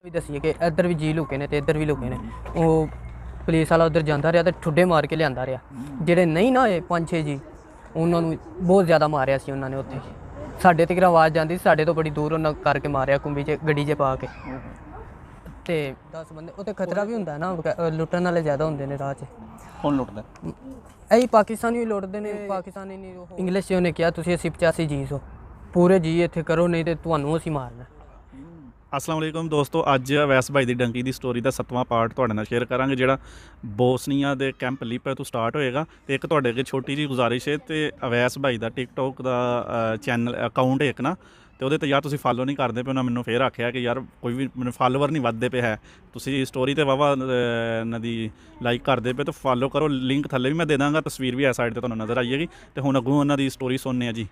ਵੀ ਦਸੀਏ ਕਿ ਇੱਧਰ ਵੀ ਜੀ ਲੁਕੇ ਨੇ ਤੇ ਇੱਧਰ ਵੀ ਲੁਕੇ ਨੇ। ਉਹ ਪੁਲਿਸ ਵਾਲਾ ਉੱਧਰ ਜਾਂਦਾ ਰਿਹਾ ਤੇ ਠੁੱਡੇ ਮਾਰ ਕੇ ਲਿਆਂਦਾ ਰਿਹਾ। ਜਿਹੜੇ ਨਹੀਂ ਨਾ ਹੋਏ 5-6 ਜੀ ਉਹਨਾਂ ਨੂੰ ਬਹੁਤ ਜ਼ਿਆਦਾ ਮਾਰਿਆ ਸੀ ਉਹਨਾਂ ਨੇ। ਉੱਥੇ ਸਾਡੇ ਤੱਕ ਆਵਾਜ਼ ਜਾਂਦੀ ਸੀ, ਸਾਡੇ ਤੋਂ ਬੜੀ ਦੂਰ ਉਹਨਾਂ ਕਰਕੇ ਮਾਰਿਆ ਕੁੰਬੀ 'ਚ ਗੱਡੀ 'ਚ ਪਾ ਕੇ। ਤੇ 10 ਬੰਦੇ ਉੱਥੇ ਖਤਰਾ ਵੀ ਹੁੰਦਾ ਨਾ, ਲੁੱਟਣ ਵਾਲੇ ਜ਼ਿਆਦਾ ਹੁੰਦੇ ਨੇ ਰਾਹ 'ਚ। ਕੌਣ ਲੁੱਟਦਾ? ਇਹੀ ਪਾਕਿਸਤਾਨੀ ਵੀ ਲੁੱਟਦੇ ਨੇ। ਪਾਕਿਸਤਾਨੀ ਨਹੀਂ, ਉਹ ਇੰਗਲਿਸ਼ 'ਚ ਉਹਨੇ ਕਿਹਾ ਤੁਸੀਂ 80-85 ਜੀ ਸੋ ਪੂਰੇ ਜੀ ਇੱਥੇ ਕਰੋ, ਨਹੀਂ ਤੇ ਤੁਹਾਨੂੰ ਅਸੀਂ ਮਾਰਨਾ। ਅਸਲਾਮ ਵਾਲੇਕੁਮ ਦੋਸਤੋ, ਅੱਜ ਅਵੈਸ ਭਾਈ ਦੀ ਡੰਕੀ ਦੀ ਸਟੋਰੀ ਦਾ 7ਵਾਂ ਪਾਰਟ ਤੁਹਾਡੇ ਨਾਲ ਸ਼ੇਅਰ ਕਰਾਂਗੇ, ਜਿਹੜਾ ਬੋਸਨੀਆ ਦੇ ਕੈਂਪ ਲਿਪੇ ਤੋਂ ਸਟਾਰਟ ਹੋਏਗਾ। ਤੇ ਇੱਕ ਤੁਹਾਡੇ ਅੱਗੇ ਛੋਟੀ ਜਿਹੀ ਗੁਜ਼ਾਰਿਸ਼ ਹੈ, ਤੇ ਅਵੈਸ ਭਾਈ ਦਾ ਟਿਕਟੋਕ ਦਾ ਚੈਨਲ ਅਕਾਊਂਟ ਹੈ ਇੱਕ ਨਾ, ਤੇ ਉਹਦੇ ਤੇ ਯਾਰ ਤੁਸੀਂ ਫਾਲੋ ਨਹੀਂ ਕਰਦੇ ਪਏ। ਉਹਨਾਂ ਮੈਨੂੰ ਫੇਰ ਆਖਿਆ ਕਿ ਯਾਰ ਕੋਈ ਵੀ ਮੈਨੂੰ ਫਾਲੋਵਰ ਨਹੀਂ ਵੱਧਦੇ ਪਏ ਹੈ, ਤੁਸੀਂ ਸਟੋਰੀ ਤੇ ਵਾਵਾ ਇਹਨਾਂ ਦੀ ਲਾਈਕ ਕਰਦੇ ਪਏ, ਤਾਂ ਫਾਲੋ ਕਰੋ। ਲਿੰਕ ਥੱਲੇ ਵੀ ਮੈਂ ਦੇ ਦਾਂਗਾ, ਤਸਵੀਰ ਵੀ ਹੈ ਸਾਈਡ ਤੇ ਤੁਹਾਨੂੰ ਨਜ਼ਰ ਆਈਏਗੀ। ਤੇ ਹੁਣ ਅੱਗੋਂ ਉਹਨਾਂ ਦੀ ਸਟੋਰੀ ਸੁਣਨੇ ਆ ਜੀ।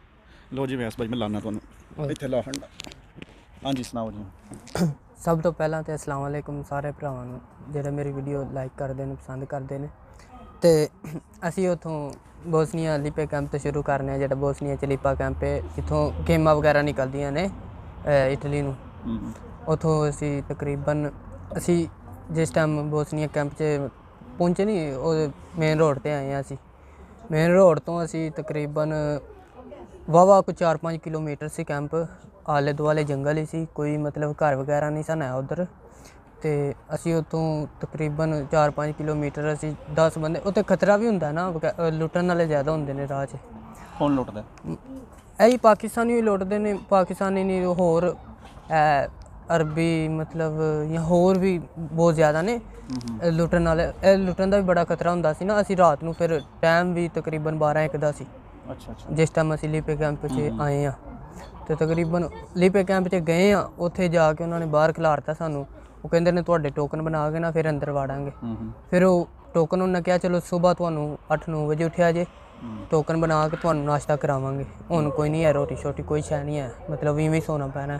ਲੋ ਜੀ ਅਵੈਸ ਭਾਈ, ਮੈਂ ਲਾਣਾ ਤੁਹਾਨੂੰ ਇੱਥੇ ਲਾ ਹੰਡਾ। ਹਾਂਜੀ ਸੁਣਾਓ ਜੀ। ਸਭ ਤੋਂ ਪਹਿਲਾਂ ਤਾਂ ਅਸਲਾਮ ਵਾਲੇਕੁਮ ਸਾਰੇ ਭਰਾਵਾਂ ਨੂੰ ਜਿਹੜੇ ਮੇਰੀ ਵੀਡੀਓ ਲਾਈਕ ਕਰਦੇ ਨੇ, ਪਸੰਦ ਕਰਦੇ ਨੇ। ਤੇ ਅਸੀਂ ਉੱਥੋਂ ਬੋਸਨੀਆ ਲਿਪੇ ਕੈਂਪ ਤੋਂ ਸ਼ੁਰੂ ਕਰਨੇ ਆ, ਜਿਹੜਾ ਬੋਸਨੀਆ 'ਚ ਲਿਪਾ ਕੈਂਪ ਹੈ, ਜਿੱਥੋਂ ਗੇਮਾਂ ਵਗੈਰਾ ਨਿਕਲਦੀਆਂ ਨੇ ਇਟਲੀ ਨੂੰ। ਉੱਥੋਂ ਅਸੀਂ ਤਕਰੀਬਨ ਅਸੀਂ ਜਿਸ ਟਾਈਮ ਬੋਸਨੀਆ ਕੈਂਪ 'ਚ ਪਹੁੰਚੇ ਨਹੀਂ, ਉਹ ਮੇਨ ਰੋਡ 'ਤੇ ਆਏ ਹਾਂ। ਅਸੀਂ ਮੇਨ ਰੋਡ ਤੋਂ ਅਸੀਂ ਤਕਰੀਬਨ ਵਾਹਵਾ ਕੋਈ 4-5 ਕਿਲੋਮੀਟਰ ਸੀ ਕੈਂਪ। ਆਲੇ ਦੁਆਲੇ ਜੰਗਲ ਹੀ ਸੀ, ਕੋਈ ਮਤਲਬ ਘਰ ਵਗੈਰਾ ਨਹੀਂ ਸਨ ਹੈ ਉੱਧਰ। ਤੇ ਅਸੀਂ ਉੱਥੋਂ ਤਕਰੀਬਨ 4-5 ਕਿਲੋਮੀਟਰ ਅਸੀਂ 10 ਬੰਦੇ। ਉੱਥੇ ਖਤਰਾ ਵੀ ਹੁੰਦਾ ਨਾ, ਲੁੱਟਣ ਵਾਲੇ ਜ਼ਿਆਦਾ ਹੁੰਦੇ ਨੇ ਰਾਹ 'ਚ। ਕੌਣ ਲੁੱਟਦਾ? ਇਹੀ ਪਾਕਿਸਤਾਨੀ ਵੀ ਲੁੱਟਦੇ ਨੇ। ਪਾਕਿਸਤਾਨੀ ਨਹੀਂ, ਹੋਰ ਅਰਬੀ ਮਤਲਬ ਜਾਂ ਹੋਰ ਵੀ ਬਹੁਤ ਜ਼ਿਆਦਾ ਨੇ ਲੁੱਟਣ ਵਾਲੇ। ਇਹ ਲੁੱਟਣ ਦਾ ਵੀ ਬੜਾ ਖਤਰਾ ਹੁੰਦਾ ਸੀ ਨਾ। ਅਸੀਂ ਰਾਤ ਨੂੰ ਫਿਰ ਟਾਈਮ ਵੀ ਤਕਰੀਬਨ 12-1 ਦਾ ਸੀ ਜਿਸ ਟਾਈਮ ਅਸੀਂ ਲਿਪੇ ਕੈਂਪ 'ਚ ਆਏ ਹਾਂ। ਤੇ ਤਕਰੀਬਨ ਲਿਪੇ ਕੈਂਪ 'ਚ ਗਏ ਹਾਂ। ਉੱਥੇ ਜਾ ਕੇ ਉਹਨਾਂ ਨੇ ਬਾਹਰ ਖਿਲਾਰਤਾ ਸਾਨੂੰ। ਉਹ ਕਹਿੰਦੇ ਨੇ ਤੁਹਾਡੇ ਟੋਕਨ ਬਣਾ ਕੇ ਨਾ ਫਿਰ ਅੰਦਰ ਵਾੜਾਂਗੇ। ਫਿਰ ਉਹ ਟੋਕਨ ਉਹਨਾਂ ਕਿਹਾ ਚਲੋ ਸੁਬਾਹ ਤੁਹਾਨੂੰ 8-9 ਵਜੇ ਉੱਠਿਆ ਜੇ, ਟੋਕਨ ਬਣਾ ਕੇ ਤੁਹਾਨੂੰ ਨਾਸ਼ਤਾ ਕਰਾਵਾਂਗੇ। ਹੁਣ ਕੋਈ ਨਹੀਂ ਹੈ, ਰੋਟੀ ਛੋਟੀ ਕੋਈ ਸ਼ੈ ਨਹੀਂ ਹੈ, ਮਤਲਬ ਇਵੇਂ ਹੀ ਸੌਣਾ ਪੈਣਾ।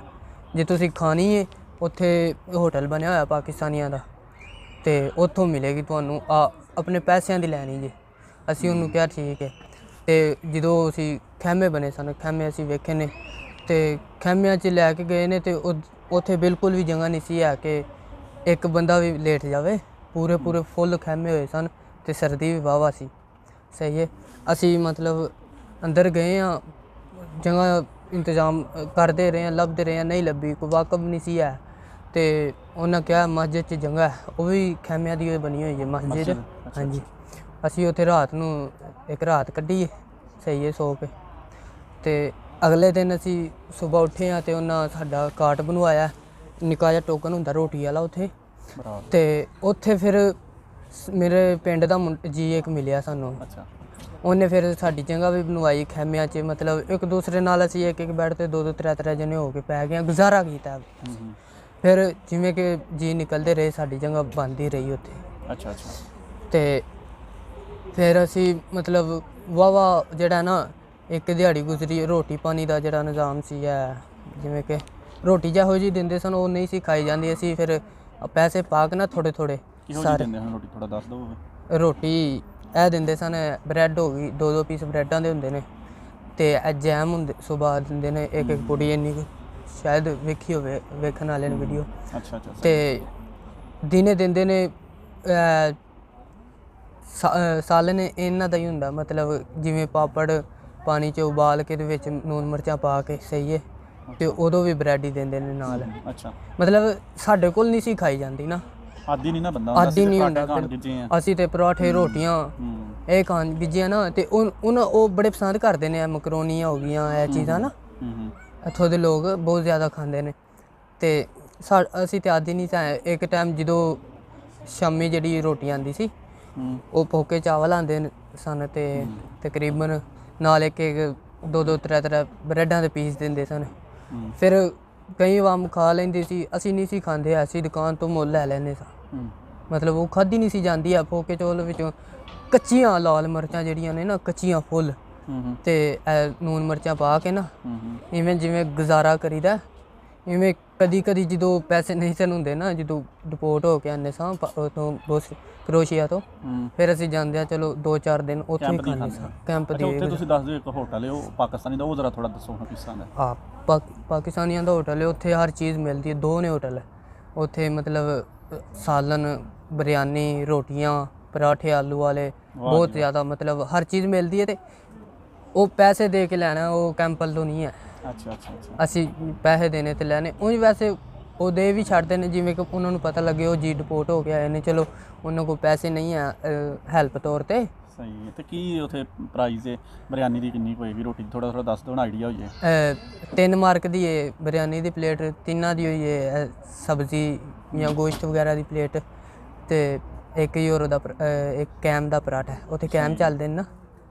ਜੇ ਤੁਸੀਂ ਖਾਣੀ ਹੈ ਉੱਥੇ ਹੋਟਲ ਬਣਿਆ ਹੋਇਆ ਪਾਕਿਸਤਾਨੀਆਂ ਦਾ, ਤੇ ਉੱਥੋਂ ਮਿਲੇਗੀ ਤੁਹਾਨੂੰ। ਆਪਣੇ ਪੈਸਿਆਂ ਦੀ ਲੈਣੀ ਜੇ। ਅਸੀਂ ਉਹਨੂੰ ਕਿਹਾ ਠੀਕ ਹੈ। ਤੇ ਜਦੋਂ ਅਸੀਂ ਖੈਮੇ ਬਣੇ ਸਨ, ਖੈਮੇ ਅਸੀਂ ਵੇਖੇ ਨੇ, ਤੇ ਖੈਮਿਆਂ 'ਚ ਲੈ ਕੇ ਗਏ ਨੇ, ਤੇ ਉੱਥੇ ਬਿਲਕੁਲ ਵੀ ਜਗ੍ਹਾ ਨਹੀਂ ਸੀ ਹੈ ਕਿ ਇੱਕ ਬੰਦਾ ਵੀ ਲੇਟ ਜਾਵੇ। ਪੂਰੇ ਫੁੱਲ ਖੈਮੇ ਹੋਏ ਸਨ, ਤੇ ਸਰਦੀ ਵੀ ਵਾਹਵਾ ਸੀ। ਸਹੀ ਹੈ। ਅਸੀਂ ਮਤਲਬ ਅੰਦਰ ਗਏ ਹਾਂ, ਜਗ੍ਹਾ ਇੰਤਜ਼ਾਮ ਕਰਦੇ ਰਹੇ ਹਾਂ, ਲੱਭਦੇ ਰਹੇ ਹਾਂ, ਨਹੀਂ ਲੱਭੀ, ਕੋਈ ਵਾਕਫ ਨਹੀਂ ਸੀ ਹੈ। ਤੇ ਉਹਨਾਂ ਕਿਹਾ ਮਸਜਿਦ 'ਚ ਜਗ੍ਹਾ ਹੈ, ਉਹ ਵੀ ਖੈਮਿਆਂ ਦੀ ਬਣੀ ਹੋਈ ਹੈ ਮਸਜਿਦ। ਹਾਂਜੀ। ਅਸੀਂ ਉੱਥੇ ਰਾਤ ਨੂੰ ਇੱਕ ਰਾਤ ਕੱਢੀ ਸਹੀ ਹੈ ਸੌ ਕੇ। ਤੇ ਅਗਲੇ ਦਿਨ ਅਸੀਂ ਸੁਬਾਹ ਉੱਠੇ ਹਾਂ, ਤੇ ਉਹਨਾਂ ਸਾਡਾ ਕਾਰਟ ਬਣਵਾਇਆ, ਨਿੱਕਾ ਜਿਹਾ ਟੋਕਨ ਹੁੰਦਾ ਰੋਟੀ ਵਾਲਾ ਉੱਥੇ। ਤੇ ਉੱਥੇ ਫਿਰ ਮੇਰੇ ਪਿੰਡ ਦਾ ਜੀ ਇੱਕ ਮਿਲਿਆ ਸਾਨੂੰ। ਉਹਨੇ ਫਿਰ ਸਾਡੀ ਜਗ੍ਹਾ ਵੀ ਬਣਵਾਈ ਖੈਮਿਆਂ 'ਚ। ਮਤਲਬ ਇੱਕ ਦੂਸਰੇ ਨਾਲ ਅਸੀਂ ਇੱਕ ਬੈੱਡ 'ਤੇ 2-2 3-3 ਜਣੇ ਹੋ ਕੇ ਪੈ ਗਏ, ਗੁਜ਼ਾਰਾ ਕੀਤਾ। ਫਿਰ ਜਿਵੇਂ ਕਿ ਜੀ ਨਿਕਲਦੇ ਰਹੇ, ਸਾਡੀ ਜਗ੍ਹਾ ਬਣਦੀ ਰਹੀ ਉੱਥੇ। ਤੇ ਫਿਰ ਅਸੀਂ ਮਤਲਬ ਵਾਹਵਾ ਜਿਹੜਾ ਨਾ ਇੱਕ ਦਿਹਾੜੀ ਗੁਜ਼ਰੀ। ਰੋਟੀ ਪਾਣੀ ਦਾ ਜਿਹੜਾ ਨਿਜ਼ਾਮ ਸੀ ਹੈ, ਜਿਵੇਂ ਕਿ ਰੋਟੀ ਜਿਹੋ ਜਿਹੀ ਦਿੰਦੇ ਸਨ ਉਹ ਨਹੀਂ ਸੀ ਖਾਈ ਜਾਂਦੀ। ਅਸੀਂ ਫਿਰ ਪੈਸੇ ਪਾ ਕੇ ਨਾ ਥੋੜ੍ਹੇ ਸਾਰੇ ਰੋਟੀ ਥੋੜਾ ਦੱਸ ਦਿਓ। ਰੋਟੀ ਇਹ ਦਿੰਦੇ ਸਨ, ਬ੍ਰੈਡ ਹੋ ਗਈ, 2-2 ਪੀਸ ਬ੍ਰੈਡਾਂ ਦੇ ਹੁੰਦੇ ਨੇ, ਤੇ ਇਹ ਜੈਮ ਹੁੰਦੇ ਸੁਬਾਹ ਦਿੰਦੇ ਨੇ ਇੱਕ ਪੁੜੀ ਇੰਨੀ ਕੁ, ਸ਼ਾਇਦ ਵੇਖੀ ਹੋਵੇ ਵੇਖਣ ਵਾਲੇ ਨੇ ਵੀਡੀਓ। ਤੇ ਦਿਨੇ ਦਿੰਦੇ ਨੇ ਸਾਲਨ ਇਹਨਾਂ ਦਾ ਹੀ ਹੁੰਦਾ, ਮਤਲਬ ਜਿਵੇਂ ਪਾਪੜ ਪਾਣੀ 'ਚ ਉਬਾਲ ਕੇ ਦੇ ਵਿੱਚ ਲੂਣ ਮਿਰਚਾਂ ਪਾ ਕੇ। ਸਹੀ ਹੈ। ਤੇ ਉਦੋਂ ਵੀ ਬ੍ਰੈਡ ਹੀ ਦਿੰਦੇ ਨੇ ਨਾਲ। ਮਤਲਬ ਸਾਡੇ ਕੋਲ ਨਹੀਂ ਸੀ ਖਾਈ ਜਾਂਦੀ ਨਾ, ਆਦੀ ਨਹੀਂ ਨਾ ਬੰਦਾ, ਆਦੀ ਨਹੀਂ ਹੁੰਦਾ। ਅਸੀਂ ਤੇ ਪਰੌਠੇ ਰੋਟੀਆਂ ਇਹ ਖਾਣ ਗਿੱਜੀਆਂ ਨਾ, ਤੇ ਉਹ ਬੜੇ ਪਸੰਦ ਕਰਦੇ ਨੇ। ਮਕਰੋਨੀਆਂ ਹੋ ਗਈਆਂ, ਇਹ ਚੀਜ਼ਾਂ ਨਾ ਇੱਥੋਂ ਦੇ ਲੋਕ ਬਹੁਤ ਜ਼ਿਆਦਾ ਖਾਂਦੇ ਨੇ। ਤੇ ਅਸੀਂ ਤੇ ਆਦੀ ਨਹੀਂ ਸੀ। ਇੱਕ ਟਾਈਮ ਜਦੋਂ ਸ਼ਾਮੀ ਜਿਹੜੀ ਰੋਟੀ ਆਉਂਦੀ ਸੀ, ਉਹ ਪੋਕੇ ਚਾਵਲ ਆਉਂਦੇ ਸਨ, ਤੇ ਤਕਰੀਬਨ ਨਾਲ ਇੱਕ 2-2 3-3 ਬ੍ਰੈਡਾਂ ਦੇ ਪੀਸ ਦਿੰਦੇ ਸਨ। ਫਿਰ ਕਈ ਵਾਰ ਖਾ ਲੈਂਦੇ ਸੀ, ਅਸੀਂ ਨਹੀਂ ਸੀ ਖਾਂਦੇ। ਅਸੀਂ ਦੁਕਾਨ ਤੋਂ ਮੁੱਲ ਲੈ ਲੈਂਦੇ ਸਾਂ, ਮਤਲਬ ਉਹ ਖਾਧੀ ਨਹੀਂ ਸੀ ਜਾਂਦੀ ਆ। ਪੋਕੇ ਚੌਲ ਵਿੱਚੋਂ ਕੱਚੀਆਂ ਲਾਲ ਮਿਰਚਾਂ ਜਿਹੜੀਆਂ ਨੇ ਨਾ, ਕੱਚੀਆਂ ਫੁੱਲ, ਤੇ ਲੂਣ ਮਿਰਚਾਂ ਪਾ ਕੇ ਨਾ ਇਵੇਂ ਜਿਵੇਂ ਗੁਜ਼ਾਰਾ ਕਰੀਦਾ। ਇਵੇਂ ਕਦੀ ਜਦੋਂ ਪੈਸੇ ਨਹੀਂ ਸਨ ਹੁੰਦੇ ਨਾ, ਜਦੋਂ ਡਿਪੋਰਟ ਹੋ ਕੇ ਆਉਂਦੇ ਸਾਂ ਉੱਥੋਂ ਕਰੋਸ਼ੀਆ ਤੋਂ, ਫਿਰ ਅਸੀਂ ਜਾਂਦੇ ਹਾਂ ਚਲੋ 2-4 ਦਿਨ ਉੱਥੇ ਹੀ ਖਾਂਦੇ ਸਾਂ ਕੈਂਪ ਦੀ। ਉੱਥੇ ਤੁਸੀਂ ਦੱਸ ਦਿਓ ਇੱਕ ਹੋਟਲ ਹੈ ਉਹ ਪਾਕਿਸਤਾਨੀ ਦਾ, ਉਹ ਜ਼ਰਾ ਥੋੜਾ ਦੱਸੋ ਕਿਸ ਤਰ੍ਹਾਂ ਦਾ? ਪਾਕਿਸਤਾਨੀਆਂ ਦਾ ਹੋਟਲ ਹੈ, ਉੱਥੇ ਹਰ ਚੀਜ਼ ਮਿਲਦੀ ਹੈ। 2 ਨੇ ਹੋਟਲ, ਉੱਥੇ ਮਤਲਬ ਸਾਲਨ, ਬਿਰਿਆਨੀ, ਰੋਟੀਆਂ, ਪਰਾਠੇ ਆਲੂ ਵਾਲੇ, ਬਹੁਤ ਜ਼ਿਆਦਾ ਮਤਲਬ ਹਰ ਚੀਜ਼ ਮਿਲਦੀ ਹੈ। ਤੇ ਉਹ ਪੈਸੇ ਦੇ ਕੇ ਲੈਣਾ, ਉਹ ਕੈਂਪਲ ਤੋਂ ਨਹੀਂ ਹੈ। ਅੱਛਾ ਅੱਛਾ ਅੱਛਾ। ਅਸੀਂ ਪੈਸੇ ਦੇਣੇ ਤੇ ਲੈਣੇ। ਉਂਝ ਵੈਸੇ ਉਹ ਦੇ ਵੀ ਛੱਡਦੇ ਨੇ, ਜਿਵੇਂ ਕਿ ਉਹਨਾਂ ਨੂੰ ਪਤਾ ਲੱਗੇ ਉਹ ਜੀ ਡਿਪੋਰਟ ਹੋ ਕੇ ਆਏ ਨੇ, ਚਲੋ ਉਹਨਾਂ ਕੋਲ ਪੈਸੇ ਨਹੀਂ ਆ ਹੈਲਪ ਤੌਰ ਤੇ। ਸਹੀ ਹੈ। ਤੇ ਕੀ ਉੱਥੇ ਪ੍ਰਾਈਸ ਹੈ ਬਿਰਿਆਨੀ ਦੀ, ਕਿੰਨੀ ਹੋਏਗੀ? ਰੋਟੀ ਥੋੜਾ ਥੋੜਾ ਦੱਸ ਦਿਓ, ਹੁਣ ਆਈਡੀਆ ਹੋ ਜਾਏ। 3 ਮਾਰਕ ਦੀ ਹੈ ਬਿਰਿਆਨੀ ਦੀ ਪਲੇਟ, 3 ਦੀ ਹੋਈ ਹੈ ਸਬਜ਼ੀ ਜਾਂ ਗੋਸ਼ਤ ਵਗੈਰਾ ਦੀ ਪਲੇਟ, ਤੇ 1 ਯੂਰੋ ਦਾ ਇੱਕ ਕੈਮ ਦਾ ਪਰਾਠਾ। ਉੱਥੇ ਕੈਮ ਚੱਲਦੇ ਨੇ ਨਾ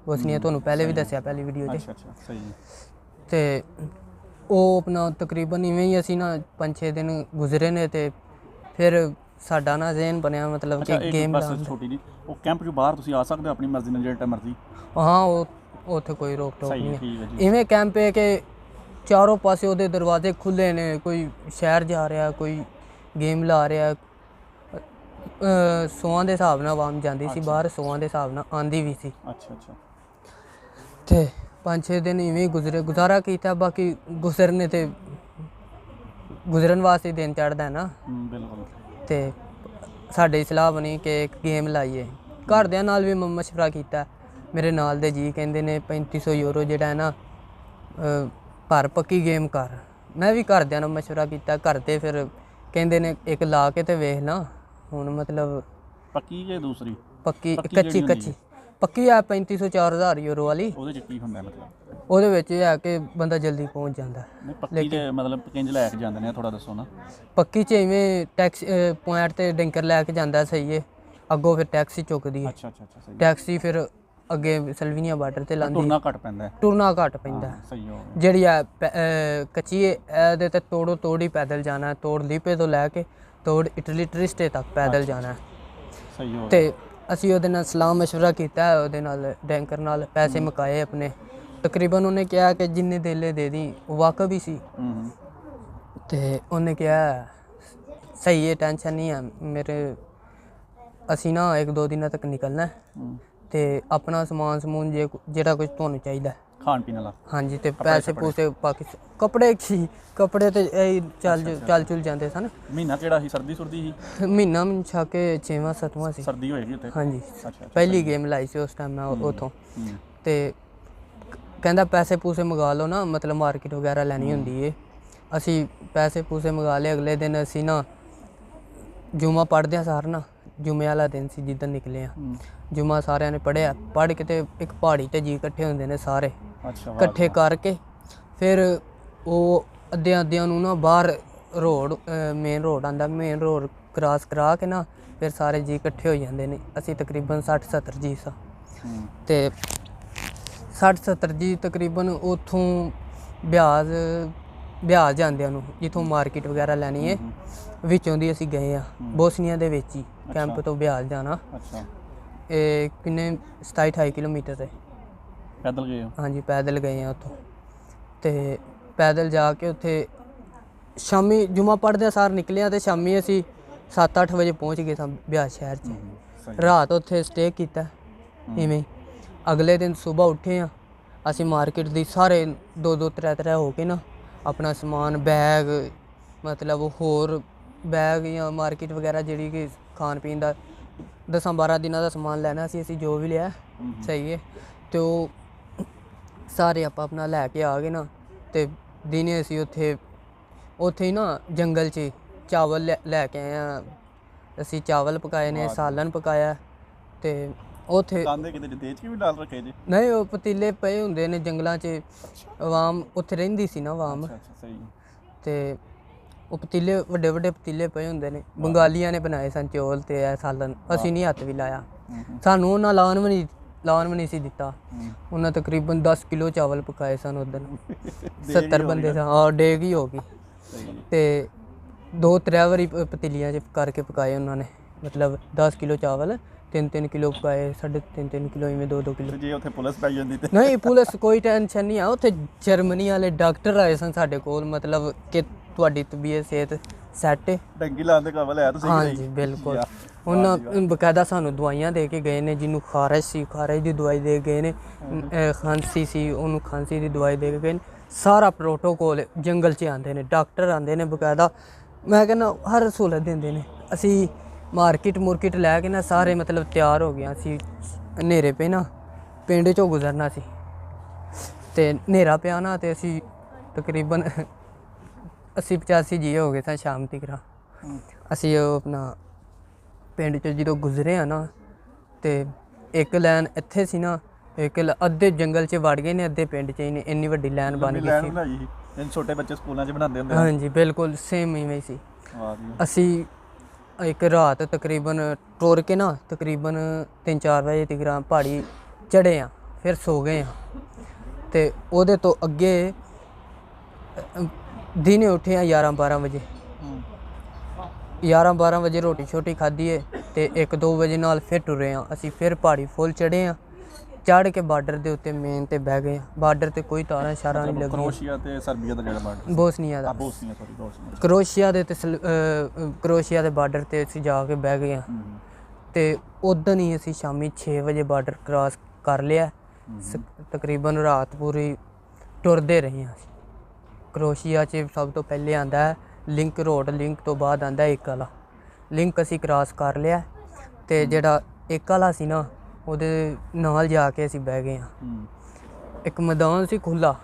ਬੋਸਨੀਆ, ਤੁਹਾਨੂੰ ਪਹਿਲੇ ਵੀ ਦੱਸਿਆ ਪਹਿਲੀ ਵੀਡੀਓ 'ਚ। ਅੱਛਾ ਅੱਛਾ, ਸਹੀ ਹੈ। ਤੇ ਉਹ ਆਪਣਾ ਤਕਰੀਬਨ ਇਵੇਂ ਹੀ ਅਸੀਂ ਨਾ 5-6 ਦਿਨ ਗੁਜ਼ਰੇ ਨੇ। ਤੇ ਫਿਰ ਸਾਡਾ ਨਾ ਜ਼ਹਨ ਬਣਿਆ ਮਤਲਬ ਕਿ ਗੇਮ ਬਸ ਛੋਟੀ ਜੀ, ਉਹ ਕੈਂਪ 'ਚੋਂ ਬਾਹਰ ਤੁਸੀਂ ਆ ਸਕਦੇ ਹੋ ਆਪਣੀ ਮਰਜ਼ੀ ਨਾਲ, ਜਿਹੜਾ ਮਰਜ਼ੀ? ਹਾਂ, ਉਹ ਉੱਥੇ ਕੋਈ ਰੋਕ ਟੋਕ ਸਹੀ ਹੈ, ਨਹੀਂ ਠੀਕ ਹੈ ਹੈ। ਜੀ। ਇਵੇਂ ਕੈਂਪ ਹੈ ਕਿ ਚਾਰੋਂ ਪਾਸੇ ਉਹਦੇ ਦਰਵਾਜ਼ੇ ਖੁੱਲ੍ਹੇ ਨੇ, ਕੋਈ ਸ਼ਹਿਰ ਜਾ ਰਿਹਾ, ਕੋਈ ਗੇਮ ਲਾ ਰਿਹਾ। 100 ਦੇ ਹਿਸਾਬ ਨਾਲ ਆਵਾਮ ਜਾਂਦੀ ਸੀ ਬਾਹਰ, 100 ਦੇ ਹਿਸਾਬ ਨਾਲ ਆਂਦੀ ਵੀ ਸੀ। ਅੱਛਾ ਅੱਛਾ। ਤੇ 5-6 ਦਿਨ ਇਵੇਂ ਗੁਜ਼ਾਰਾ ਕੀਤਾ। ਬਾਕੀ ਗੁਜ਼ਰਨੇ ਤੇ ਗੁਜ਼ਰਨ ਵਾਸਤੇ ਦਿਨ ਚੜ੍ਹਦਾ ਨਾ। ਬਿਲਕੁਲ। ਤੇ ਸਾਡੀ ਸਲਾਹ ਬਣੀ ਕਿ ਇੱਕ ਗੇਮ ਲਾਈਏ। ਘਰਦਿਆਂ ਨਾਲ ਵੀ ਮਸ਼ਵਰਾ ਕੀਤਾ। ਮੇਰੇ ਨਾਲ ਦੇ ਜੀ ਕਹਿੰਦੇ ਨੇ 3500 ਯੂਰੋ ਜਿਹੜਾ ਹੈ ਨਾ ਭਰ, ਪੱਕੀ ਗੇਮ ਕਰ। ਮੈਂ ਵੀ ਘਰਦਿਆਂ ਨਾਲ ਮਸ਼ਵਰਾ ਕੀਤਾ। ਘਰ ਦੇ ਫਿਰ ਕਹਿੰਦੇ ਨੇ ਇੱਕ ਲਾ ਕੇ ਤੇ ਵੇਖ ਲਾ। ਹੁਣ ਮਤਲਬ ਪੱਕੀ ਕਿ ਦੂਸਰੀ? ਪੱਕੀ, ਕੱਚੀ ਪੱਕੀ ਆ 3500 4000 ਯੂਰੋ ਵਾਲੀ। ਉਹਦੇ 'ਚ ਕੀ ਹੁੰਦਾ ਮਤਲਬ? ਉਹਦੇ ਵਿੱਚ ਇਹ ਹੈ ਕਿ ਬੰਦਾ ਜਲਦੀ ਪਹੁੰਚ ਜਾਂਦਾ। ਨਹੀਂ, ਪੱਕੀ 'ਚ ਮਤਲਬ ਕਿੰਜ ਲੈ ਕੇ ਜਾਂਦੇ ਨੇ, ਥੋੜਾ ਦੱਸੋ ਨਾ। ਪੱਕੀ 'ਚ ਇਵੇਂ ਟੈਕਸੀ ਪੁਆਇੰਟ ਤੇ ਡੈਂਕਰ ਲੈ ਕੇ ਜਾਂਦਾ, ਸਹੀ ਹੈ। ਅੱਗੋਂ ਫਿਰ ਟੈਕਸੀ ਚੁੱਕਦੀ ਹੈ। ਅੱਛਾ ਅੱਛਾ ਅੱਛਾ, ਸਹੀ। ਟੈਕਸੀ ਫਿਰ ਅੱਗੇ ਸਲਵੀਨੀਆ ਬਾਰਡਰ ਤੇ ਲਾਂਦੀ। ਤੁਰਨਾ ਘੱਟ ਪੈਂਦਾ ਹੈ। ਟੁਰਨਾ ਘੱਟ ਪੈਂਦਾ। ਸਹੀ ਹੋ ਗਿਆ। ਜਿਹੜੀ ਆ ਕੱਚੀ ਹੈ, ਇਹਦੇ ਤੇ ਤੋੜੋ ਤੋੜ ਹੀ ਪੈਦਲ ਜਾਣਾ। ਤੋੜ ਲੀਪੇ ਤੋਂ ਲੈ ਕੇ ਤੋੜ ਇਟਲੀ ਟ੍ਰਿਸਟੇ ਤੱਕ ਪੈਦਲ ਜਾਣਾ। ਸਹੀ ਹੋ ਗਿਆ। ਤੇ ਅਸੀਂ ਉਹਦੇ ਨਾਲ ਸਲਾਹ ਮਸ਼ਵਰਾ ਕੀਤਾ, ਉਹਦੇ ਨਾਲ ਡੈਂਕਰ ਨਾਲ। ਪੈਸੇ ਮੁਕਾਏ ਆਪਣੇ। ਤਕਰੀਬਨ ਉਹਨੇ ਕਿਹਾ ਕਿ ਜਿੰਨੇ ਦੇਲੇ ਦੇ ਦੀ, ਉਹ ਵਾਕਫ ਹੀ ਸੀ। ਤੇ ਉਹਨੇ ਕਿਹਾ ਸਹੀ ਹੈ, ਟੈਨਸ਼ਨ ਨਹੀਂ ਹੈ ਮੇਰੇ, ਅਸੀਂ ਨਾ 1-2 ਦਿਨਾਂ ਤੱਕ ਨਿਕਲਣਾ ਤੇ ਆਪਣਾ ਸਮਾਨ ਸਮੂਨ ਜਿਹੜਾ ਕੁਝ ਤੁਹਾਨੂੰ ਚਾਹੀਦਾ, ਖਾਣ ਪੀਣ ਵਾਲਾ। ਹਾਂਜੀ। ਤੇ ਪੈਸੇ ਪੂਸੇ ਪਾਕਿਸਤਾਨ ਕੱਪੜੇ ਤੇ ਚੱਲ ਚੁਲ ਜਾਂਦੇ ਸਨ। ਮਹੀਨਾ ਕਿਹੜਾ ਸੀ? ਸਰਦੀ ਸੁਰਦੀ ਸੀ? ਮਹੀਨਾ ਮੈਨੂੰ ਛਾ ਕੇ 6ਵਾਂ-7ਵਾਂ ਸੀ। ਸਰਦੀ ਹੋਏਗੀ ਉੱਥੇ? ਹਾਂਜੀ। ਅੱਛਾ। ਪਹਿਲੀ ਗੇਮ ਲਾਈ ਸੀ ਉਸ ਟਾਈਮ ਮੈਂ ਉੱਥੋਂ। ਤੇ ਕਹਿੰਦਾ ਪੈਸੇ ਪੂਸੇ ਮੰਗਾ ਲਓ ਨਾ, ਮਤਲਬ ਮਾਰਕੀਟ ਵਗੈਰਾ ਲੈਣੀ ਹੁੰਦੀ ਏ। ਅਸੀਂ ਪੈਸੇ ਪੂਸੇ ਮੰਗਾ ਲਏ। ਅਗਲੇ ਦਿਨ ਅਸੀਂ ਨਾ ਜੁਮਾ ਪੜ੍ਹਦਿਆਂ ਸਾਰ ਨਾ, ਜੁਮੇ ਵਾਲਾ ਦਿਨ ਸੀ ਜਿੱਦਣ ਨਿਕਲੇ ਆ, ਜੁਮਾ ਸਾਰਿਆਂ ਨੇ ਪੜ੍ਹਿਆ। ਪੜ੍ਹ ਕੇ ਤੇ ਇੱਕ ਪਹਾੜੀ ਤੇ ਜੀ ਇਕੱਠੇ ਹੁੰਦੇ ਨੇ ਸਾਰੇ। ਇਕੱਠੇ ਕਰਕੇ ਫਿਰ ਉਹ ਅੱਧਿਆਂ ਨੂੰ ਨਾ ਬਾਹਰ ਰੋਡ, ਮੇਨ ਰੋਡ ਆਉਂਦਾ, ਮੇਨ ਰੋਡ ਕ੍ਰਾਸ ਕਰਾ ਕੇ ਨਾ ਫਿਰ ਸਾਰੇ ਜੀ ਇਕੱਠੇ ਹੋ ਜਾਂਦੇ ਨੇ। ਅਸੀਂ ਤਕਰੀਬਨ 60-70 ਜੀ ਸਾਂ। ਤੇ 60-70 ਜੀ ਤਕਰੀਬਨ ਉੱਥੋਂ ਬਿਆਸ ਜਾਂਦਿਆਂ ਨੂੰ, ਜਿੱਥੋਂ ਮਾਰਕੀਟ ਵਗੈਰਾ ਲੈਣੀ ਹੈ, ਵਿੱਚੋਂ ਦੀ ਅਸੀਂ ਗਏ ਆ ਬੋਸਨੀਆ ਦੇ ਵਿੱਚ ਹੀ। ਕੈਂਪ ਤੋਂ ਬਿਆਸ ਜਾਣਾ ਇਹ ਕਿੰਨੇ 27-28 ਕਿਲੋਮੀਟਰ ਹੈ। ਪੈਦਲ ਗਏ ਹੋ? ਹਾਂਜੀ, ਪੈਦਲ ਗਏ ਆ ਉੱਥੋਂ। ਤੇ ਪੈਦਲ ਜਾ ਕੇ ਉੱਥੇ ਸ਼ਾਮੀ ਜੁਮਾ ਪੜ੍ਹਦਿਆਂ ਸਾਰ ਨਿਕਲਿਆ ਤੇ ਸ਼ਾਮੀ ਅਸੀਂ 7-8 ਵਜੇ ਪਹੁੰਚ ਗਏ ਸਾਂ ਬਿਆਸ ਸ਼ਹਿਰ 'ਚ। ਰਾਤ ਉੱਥੇ ਸਟੇ ਕੀਤਾ ਇਵੇਂ। ਅਗਲੇ ਦਿਨ ਸੁਬਾਹ ਉੱਠੇ ਆ ਅਸੀਂ, ਮਾਰਕੀਟ ਦੀ ਸਾਰੇ 2-2 3-3 ਹੋ ਕੇ ਨਾ ਆਪਣਾ ਸਮਾਨ, ਬੈਗ, ਮਤਲਬ ਹੋਰ ਬੈਗ ਜਾਂ ਮਾਰਕੀਟ ਵਗੈਰਾ ਜਿਹੜੀ ਕਿ ਖਾਣ ਪੀਣ ਦਾ 10-12 ਦਿਨਾਂ ਦਾ ਸਮਾਨ ਲੈਣਾ ਸੀ, ਅਸੀਂ ਜੋ ਵੀ ਲਿਆ ਸਹੀ ਹੈ। ਤੇ ਉਹ ਸਾਰੇ ਆਪਾਂ ਆਪਣਾ ਲੈ ਕੇ ਆ ਗਏ ਨਾ। ਤੇ ਦਿਨੇ ਅਸੀਂ ਉੱਥੇ ਹੀ ਨਾ ਜੰਗਲ 'ਚ ਚਾਵਲ ਲੈ ਕੇ ਆਏ ਆ। ਅਸੀਂ ਚਾਵਲ ਪਕਾਏ ਨੇ, ਸਾਲਨ ਪਕਾਇਆ। ਤੇ ਉੱਥੇ ਨਹੀਂ, ਉਹ ਪਤੀਲੇ ਪਏ ਹੁੰਦੇ ਨੇ ਜੰਗਲਾਂ 'ਚ, ਆਵਾਮ ਉੱਥੇ ਰਹਿੰਦੀ ਸੀ ਨਾ ਆਵਾਮ। ਤੇ ਉਹ ਪਤੀਲੇ ਵੱਡੇ ਪਤੀਲੇ ਪਏ ਹੁੰਦੇ ਨੇ, ਬੰਗਾਲੀਆਂ ਨੇ ਬਣਾਏ ਸਨ ਚੌਲ ਤੇ ਇਹ ਸਾਲਨ। ਅਸੀਂ ਨਹੀਂ ਹੱਥ ਵੀ ਲਾਇਆ। ਸਾਨੂੰ ਉਹਨਾਂ ਲਾਉਣ ਵੀ ਨਹੀਂ ਸੀ ਦਿੱਤਾ। ਉਹਨਾਂ ਤਕਰੀਬਨ 10 ਕਿਲੋ ਚਾਵਲ ਪਕਾਏ ਸਨ ਉੱਧਰ। 70 ਬੰਦੇ ਸਾਂ। ਹਾਂ, ਡੇਗ ਹੀ ਹੋ ਗਈ। ਤੇ 2-3 ਵਾਰੀ ਪਤੀਲੀਆਂ 'ਚ ਕਰਕੇ ਪਕਾਏ ਉਹਨਾਂ ਨੇ, ਮਤਲਬ 10 ਕਿਲੋ ਚਾਵਲ 3-3 ਕਿਲੋ ਪਕਾਏ, 3.5 ਕਿਲੋ, ਇਵੇਂ 2-2 ਕਿਲੋ। ਜੇ ਉੱਥੇ ਪੁਲਿਸ ਪੈ ਜਾਂਦੀ ਤੇ? ਨਹੀਂ, ਪੁਲਿਸ ਕੋਈ ਟੈਨਸ਼ਨ ਨਹੀਂ ਆ। ਉੱਥੇ ਜਰਮਨੀ ਵਾਲੇ ਡਾਕਟਰ ਆਏ ਸਨ ਸਾਡੇ ਕੋਲ, ਮਤਲਬ ਕਿ ਤੁਹਾਡੀ ਤਬੀਅਤ ਸਿਹਤ ਸੈੱਟ ਹੈ। ਡੰਗੀ ਲਾਉਣ ਦੇ ਕਾਬਲ ਹੈ ਤੁਸੀਂ? ਹਾਂਜੀ, ਬਿਲਕੁਲ। ਉਹਨਾਂ ਬਕਾਇਦਾ ਸਾਨੂੰ ਦਵਾਈਆਂ ਦੇ ਕੇ ਗਏ ਨੇ। ਜਿਹਨੂੰ ਖਾਰਸ਼ ਸੀ, ਖਾਰਸ਼ ਦੀ ਦਵਾਈ ਦੇ ਗਏ ਨੇ। ਖਾਂਸੀ ਸੀ, ਉਹਨੂੰ ਖਾਂਸੀ ਦੀ ਦਵਾਈ ਦੇ ਕੇ ਗਏ ਨੇ। ਸਾਰਾ ਪ੍ਰੋਟੋਕੋਲ। ਜੰਗਲ 'ਚ ਆਉਂਦੇ ਨੇ ਡਾਕਟਰ, ਆਉਂਦੇ ਨੇ ਬਕਾਇਦਾ ਮੈਂ ਕਹਿੰਦਾ ਹਰ ਸਹੂਲਤ ਦਿੰਦੇ ਨੇ। ਅਸੀਂ ਮਾਰਕੀਟ ਲੈ ਕੇ ਨਾ ਸਾਰੇ ਮਤਲਬ ਤਿਆਰ ਹੋ ਗਏ। ਅਸੀਂ ਹਨੇਰੇ ਪਏ ਨਾ ਪਿੰਡ 'ਚੋਂ ਗੁਜ਼ਰਨਾ ਸੀ ਤੇ ਹਨੇਰਾ ਪਿਆ ਨਾ ਤੇ ਅਸੀਂ ਤਕਰੀਬਨ 80-85 ਜੀ ਹੋ ਗਏ ਸਾਂ ਸ਼ਾਮ ਤੱਕ। ਅਸੀਂ ਉਹ ਆਪਣਾ ਪਿੰਡ 'ਚ ਜਦੋਂ ਗੁਜ਼ਰੇ ਆ ਨਾ ਤੇ ਇੱਕ ਲਾਈਨ ਇੱਥੇ ਸੀ ਨਾ, ਇੱਕ ਅੱਧੇ ਜੰਗਲ 'ਚ ਵੜ ਗਏ ਨੇ, ਅੱਧੇ ਪਿੰਡ 'ਚ ਹੀ ਨੇ। ਇੰਨੀ ਵੱਡੀ ਲਾਈਨ ਬਣ ਗਈ ਸੀ। ਛੋਟੇ ਬੱਚੇ ਸਕੂਲਾਂ 'ਚ ਬਣਾਉਂਦੇ ਹੁੰਦੇ। ਹਾਂਜੀ ਬਿਲਕੁਲ ਸੇਮ ਇਵੇਂ ਸੀ। ਅਸੀਂ ਇੱਕ ਰਾਤ ਤਕਰੀਬਨ ਟੁਰ ਕੇ ਨਾ ਤਕਰੀਬਨ 3-4 ਵਜੇ ਤੱਕ ਪਹਾੜੀ ਚੜ੍ਹੇ ਆ, ਫਿਰ ਸੋ ਗਏ ਆ। ਤੇ ਉਹਦੇ ਤੋਂ ਅੱਗੇ ਦਿਨੇ ਉੱਠੇ ਆ 11-12 ਵਜੇ। 11-12 ਵਜੇ ਰੋਟੀ ਛੋਟੀ ਖਾਧੀ ਹੈ ਤੇ 1-2 ਵਜੇ ਨਾਲ ਫਿਰ ਟੁਰੇ ਆ। ਅਸੀਂ ਫਿਰ ਪਹਾੜੀ ਫੁੱਲ ਚੜ੍ਹੇ ਆ। ਚੜ੍ਹ ਕੇ ਬਾਰਡਰ ਦੇ ਉੱਤੇ ਮੇਨ ਤੇ ਬਹਿ ਗਏ। ਬਾਰਡਰ ਤੇ ਕੋਈ ਤਾਰਾਂ ਸ਼ਾਰਾਂ ਨਹੀਂ ਲੱਗੀਆਂ। ਕਰੋਸ਼ੀਆ ਤੇ ਸਰਬੀਆ ਦਾ ਜਿਹੜਾ ਬਾਰਡਰ, ਬੋਸਨੀਆ ਦਾ, ਕਰੋਸ਼ੀਆ ਦੇ ਤੇ ਕਰੋਸ਼ੀਆ ਦੇ ਬਾਰਡਰ ਤੇ ਅਸੀਂ ਜਾ ਕੇ ਬਹਿ ਗਏ ਆ। ਤੇ ਉਦੋਂ ਹੀ ਅਸੀਂ ਸ਼ਾਮੀ 6 ਵਜੇ ਬਾਰਡਰ ਕ੍ਰਾਸ ਕਰ ਲਿਆ। ਤਕਰੀਬਨ ਰਾਤ ਪੂਰੀ ਟੁਰਦੇ ਰਹੇ ਹਾਂ। ਕਰੋਸ਼ੀਆ 'ਚ ਸਭ ਤੋਂ ਪਹਿਲੇ ਆਉਂਦਾ ਹੈ ਲਿੰਕ ਰੋਡ, ਲਿੰਕ ਤੋਂ ਬਾਅਦ ਆਉਂਦਾ ਇੱਕ ਵਾਲਾ। ਲਿੰਕ ਅਸੀਂ ਕ੍ਰਾਸ ਕਰ ਲਿਆ ਤੇ ਜਿਹੜਾ ਇੱਕ ਵਾਲਾ ਸੀ ਨਾ ਉਹਦੇ ਨਾਲ ਜਾ ਕੇ ਅਸੀਂ ਬਹਿ ਗਏ ਹਾਂ। ਇੱਕ ਮੈਦਾਨ ਸੀ ਖੁੱਲ੍ਹਾ,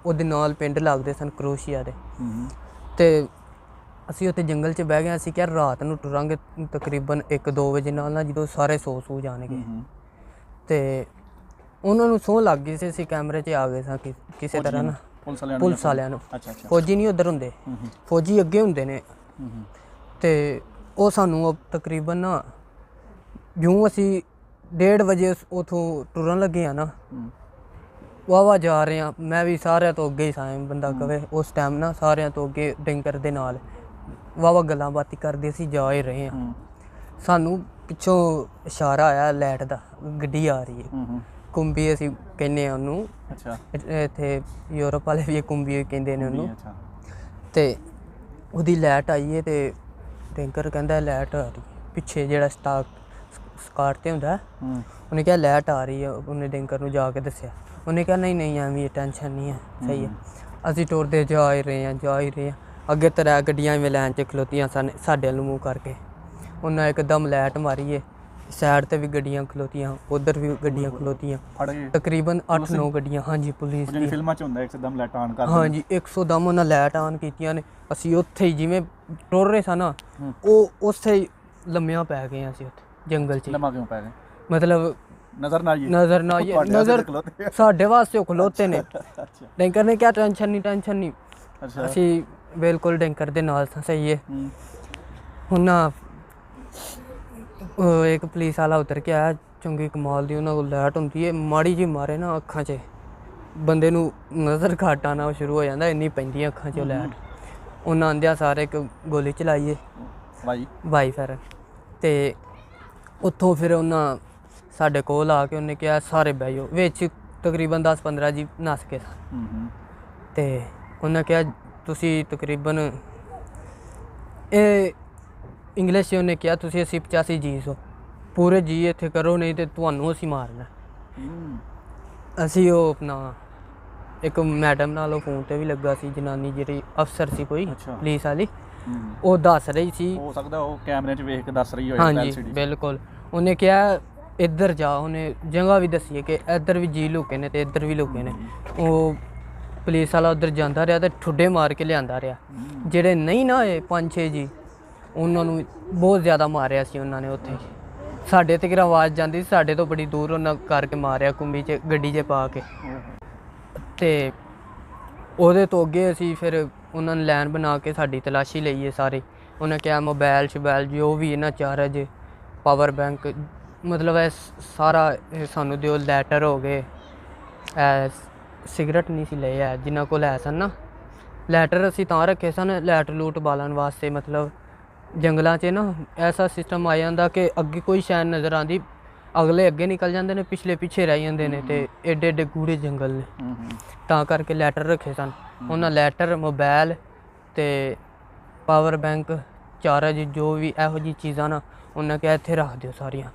ਉਹਦੇ ਨਾਲ ਪਿੰਡ ਲੱਗਦੇ ਸਨ ਕਰੋਸ਼ੀਆ ਦੇ। ਤੇ ਅਸੀਂ ਉੱਥੇ ਜੰਗਲ 'ਚ ਬਹਿ ਗਏ। ਅਸੀਂ ਕਿਹਾ ਰਾਤ ਨੂੰ ਟੁਰਾਂਗੇ ਤਕਰੀਬਨ 1-2 ਵਜੇ ਨਾਲ ਜਦੋਂ ਸਾਰੇ ਸੋ ਜਾਣਗੇ। ਤੇ ਉਹਨਾਂ ਨੂੰ ਸਹੁੰ ਲੱਗ ਗਈ ਸੀ। ਅਸੀਂ ਕੈਮਰੇ 'ਚ ਆ ਗਏ ਸਾਂ ਕਿਸੇ ਤਰ੍ਹਾਂ ਨਾ, ਪੁਲਿਸ ਵਾਲਿਆਂ ਨੂੰ। ਫੌਜੀ ਨਹੀਂ ਉੱਧਰ ਹੁੰਦੇ, ਫੌਜੀ ਅੱਗੇ ਹੁੰਦੇ ਨੇ। ਤੇ ਉਹ ਸਾਨੂੰ ਤਕਰੀਬਨ ਨਾ ਜਿਉਂ ਅਸੀਂ 1:30 ਵਜੇ ਉੱਥੋਂ ਟੁਰਨ ਲੱਗੇ ਆ ਨਾ, ਵਾਹਵਾ ਜਾ ਰਹੇ ਹਾਂ। ਮੈਂ ਵੀ ਸਾਰਿਆਂ ਤੋਂ ਅੱਗੇ ਹੀ ਸਾਂ, ਬੰਦਾ ਕਵੇ ਉਸ ਟਾਈਮ ਨਾ ਸਾਰਿਆਂ ਤੋਂ ਅੱਗੇ ਡੈਂਕਰ ਦੇ ਨਾਲ ਵਾਹਵਾ ਗੱਲਾਂ ਬਾਤੀ ਕਰਦੇ ਅਸੀਂ ਜਾ ਹੀ ਰਹੇ ਹਾਂ। ਸਾਨੂੰ ਪਿੱਛੋਂ ਇਸ਼ਾਰਾ ਆਇਆ ਲਾਈਟ ਦਾ, ਗੱਡੀ ਆ ਰਹੀ ਹੈ। ਕੁੰਬੀ ਅਸੀਂ ਕਹਿੰਦੇ ਹਾਂ ਉਹਨੂੰ। ਇੱਥੇ ਯੂਰਪ ਵਾਲੇ ਵੀ ਕੁੰਬੀ ਕਹਿੰਦੇ ਨੇ ਉਹਨੂੰ। ਤੇ ਉਹਦੀ ਲਾਈਟ ਆਈ ਹੈ ਤੇ ਟੈਂਕਰ ਕਹਿੰਦਾ ਲਾਈਟ ਆ ਰਹੀ ਪਿੱਛੇ, ਜਿਹੜਾ ਸਕਾਟ 'ਤੇ ਹੁੰਦਾ। ਉਹਨੇ ਕਿਹਾ ਲਾਈਟ ਆ ਰਹੀ ਹੈ। ਉਹਨੇ ਟੈਂਕਰ ਨੂੰ ਜਾ ਕੇ ਦੱਸਿਆ। ਉਹਨੇ ਕਿਹਾ ਨਹੀਂ ਐਵੇਂ ਟੈਨਸ਼ਨ ਨਹੀਂ ਹੈ, ਸਹੀ ਹੈ। ਅਸੀਂ ਟੁਰਦੇ ਜਾ ਹੀ ਰਹੇ ਹਾਂ। ਅੱਗੇ 3 ਗੱਡੀਆਂ ਐਵੇਂ ਲਾਈਨ 'ਚ ਖਲੋਤੀਆਂ ਸਨ ਸਾਡੇ ਵੱਲ ਮੂੰਹ ਕਰਕੇ। ਉਹਨਾਂ ਇੱਕਦਮ ਲਾਈਟ ਮਾਰੀ ਹੈ। ਸਾਈਡ 'ਤੇ ਵੀ ਗੱਡੀਆਂ ਖਲੋਤੀਆਂ, ਉੱਧਰ ਵੀ ਗੱਡੀਆਂ ਖਲੋਤੀਆਂ, ਤਕਰੀਬਨ 8-9 ਗੱਡੀਆਂ। ਹਾਂਜੀ ਪੁਲਿਸ ਦੀ ਫਿਲਮਾਂ 'ਚ ਹੁੰਦਾ ਇੱਕਦਮ ਲਾਈਟ ਆਨ ਕਰ। ਹਾਂਜੀ 100 ਉਹਨਾਂ ਲਾਈਟ ਆਨ ਕੀਤੀਆਂ ਨੇ। ਅਸੀਂ ਉੱਥੇ ਹੀ ਜਿਵੇਂ ਟੁਰ ਰਹੇ ਸਾਂ ਨਾ, ਉਹ ਉੱਥੇ ਹੀ ਲੰਮਿਆਂ ਪੈ ਗਏ ਅਸੀਂ ਉੱਥੇ ਜੰਗਲ 'ਚ। ਲੰਮਾ ਕਿਉਂ ਪੈ ਗਏ? ਮਤਲਬ ਨਜ਼ਰ ਨਾ ਸਾਡੇ ਵਾਸਤੇ ਉਹ ਖਲੋਤੇ ਨੇ। ਟੈਂਕਰ ਨੇ ਕਿਹਾ ਟੈਨਸ਼ਨ ਨਹੀਂ। ਅਸੀਂ ਬਿਲਕੁਲ ਟੈਂਕਰ ਦੇ ਨਾਲ ਸਾਂ, ਸਹੀ ਹੈ। ਉਹਨਾਂ ਇੱਕ ਪੁਲਿਸ ਵਾਲਾ ਉਤਰ ਕੇ ਆਇਆ, ਚੰਗੀ ਕਮਾਲ ਦੀ ਉਹਨਾਂ ਕੋਲ ਲਾਈਟ ਹੁੰਦੀ ਹੈ। ਮਾੜੀ ਜਿਹੀ ਮਾਰੇ ਨਾ ਅੱਖਾਂ 'ਚ, ਬੰਦੇ ਨੂੰ ਨਜ਼ਰ ਘੱਟ ਆਉਣਾ ਸ਼ੁਰੂ ਹੋ ਜਾਂਦਾ, ਇੰਨੀ ਪੈਂਦੀ ਅੱਖਾਂ 'ਚ ਲਾਈਟ। ਉਹਨਾਂ ਆਉਂਦਿਆਂ ਸਾਰੇ ਇੱਕ ਗੋਲੀ ਚਲਾਈਏ ਬਾਈ ਫਿਰ। ਤੇ ਉੱਥੋਂ ਫਿਰ ਉਹਨਾਂ ਸਾਡੇ ਕੋਲ ਆ ਕੇ ਉਹਨੇ ਕਿਹਾ ਸਾਰੇ ਬਹਿ ਜਾਓ। ਵਿੱਚ ਤਕਰੀਬਨ 10-15 ਜੀ ਨੱਸ ਕੇ ਸਨ। ਤੇ ਉਹਨਾਂ ਕਿਹਾ ਤੁਸੀਂ ਤਕਰੀਬਨ ਇਹ ਇੰਗਲਿਸ਼ 'ਚ ਉਹਨੇ ਕਿਹਾ ਤੁਸੀਂ 80-85 ਜੀ ਸੋ, ਪੂਰੇ ਜੀ ਇੱਥੇ ਕਰੋ ਨਹੀਂ ਤੇ ਤੁਹਾਨੂੰ ਅਸੀਂ ਮਾਰਨਾ। ਅਸੀਂ ਉਹ ਆਪਣਾ ਇੱਕ ਮੈਡਮ ਨਾਲ ਉਹ ਫੋਨ 'ਤੇ ਵੀ ਲੱਗਾ ਸੀ, ਜਨਾਨੀ ਜਿਹੜੀ ਅਫਸਰ ਸੀ ਕੋਈ ਪੁਲਿਸ ਵਾਲੀ, ਉਹ ਦੱਸ ਰਹੀ ਸੀ। ਹੋ ਸਕਦਾ ਉਹ ਕੈਮਰੇ 'ਚ ਵੇਖ ਕੇ ਦੱਸ ਰਹੀ ਹੋਵੇ। ਹਾਂਜੀ ਬਿਲਕੁਲ। ਉਹਨੇ ਕਿਹਾ ਇੱਧਰ ਜਾ, ਉਹਨੇ ਜਗ੍ਹਾ ਵੀ ਦੱਸੀ ਹੈ ਕਿ ਇੱਧਰ ਵੀ ਜੀ ਲੁਕੇ ਨੇ ਤੇ ਇੱਧਰ ਵੀ ਲੁਕੇ ਨੇ। ਉਹ ਪੁਲਿਸ ਵਾਲਾ ਉੱਧਰ ਜਾਂਦਾ ਰਿਹਾ ਤੇ ਠੁੱਡੇ ਮਾਰ ਕੇ ਲਿਆਂਦਾ ਰਿਹਾ। ਜਿਹੜੇ ਨਹੀਂ ਨਾ ਹੋਏ 5-6 ਜੀ, ਉਹਨਾਂ ਨੂੰ ਬਹੁਤ ਜ਼ਿਆਦਾ ਮਾਰਿਆ ਸੀ ਉਹਨਾਂ ਨੇ ਉੱਥੇ। ਸਾਡੇ ਤੱਕ ਆਵਾਜ਼ ਜਾਂਦੀ ਸੀ, ਸਾਡੇ ਤੋਂ ਬੜੀ ਦੂਰ ਉਹਨਾਂ ਕਰਕੇ ਮਾਰਿਆ ਕੁੰਬੀ 'ਚ ਗੱਡੀ 'ਚ ਪਾ ਕੇ। ਤੇ ਉਹਦੇ ਤੋਂ ਅੱਗੇ ਅਸੀਂ ਫਿਰ ਉਹਨਾਂ ਨੇ ਲਾਈਨ ਬਣਾ ਕੇ ਸਾਡੀ ਤਲਾਸ਼ੀ ਲਈ ਹੈ ਸਾਰੀ। ਉਹਨੇ ਕਿਹਾ ਮੋਬਾਈਲ ਸ਼ਬੈਲ ਜੋ ਵੀ ਇਹਨਾਂ ਚਾਰਜ, ਪਾਵਰ ਬੈਂਕ, ਮਤਲਬ ਇਹ ਸਾਰਾ ਸਾਨੂੰ ਦਿਓ। ਲੈਟਰ ਹੋ ਗਏ, ਸਿਗਰਟ ਨਹੀਂ ਸੀ ਲਏ ਹੈ ਜਿਨ੍ਹਾਂ ਕੋਲ ਹੈ ਸਨ ਨਾ। ਲੈਟਰ ਅਸੀਂ ਤਾਂ ਰੱਖੇ ਸਨ ਲੈਟ ਲੂਟ ਬਾਲਣ ਵਾਸਤੇ। ਮਤਲਬ ਜੰਗਲਾਂ 'ਚ ਨਾ ਐਸਾ ਸਿਸਟਮ ਆ ਜਾਂਦਾ ਕਿ ਅੱਗੇ ਕੋਈ ਸ਼ੈਨ ਨਜ਼ਰ ਆਉਂਦੀ, ਅਗਲੇ ਅੱਗੇ ਨਿਕਲ ਜਾਂਦੇ ਨੇ, ਪਿਛਲੇ ਪਿੱਛੇ ਰਹਿ ਜਾਂਦੇ ਨੇ। ਤੇ ਏਡੇ ਗੂੜੇ ਜੰਗਲ ਨੇ, ਤਾਂ ਕਰਕੇ ਲੈਟਰ ਰੱਖੇ ਸਨ ਉਹਨਾਂ। ਲੈਟਰ, ਮੋਬਾਈਲ ਤੇ ਪਾਵਰ ਬੈਂਕ, ਚਾਰਜ, ਜੋ ਵੀ ਇਹੋ ਜਿਹੀ ਚੀਜ਼ਾਂ ਨਾ ਉਹਨਾਂ ਕਿਹਾ ਇੱਥੇ ਰੱਖ ਦਿਓ ਸਾਰੀਆਂ।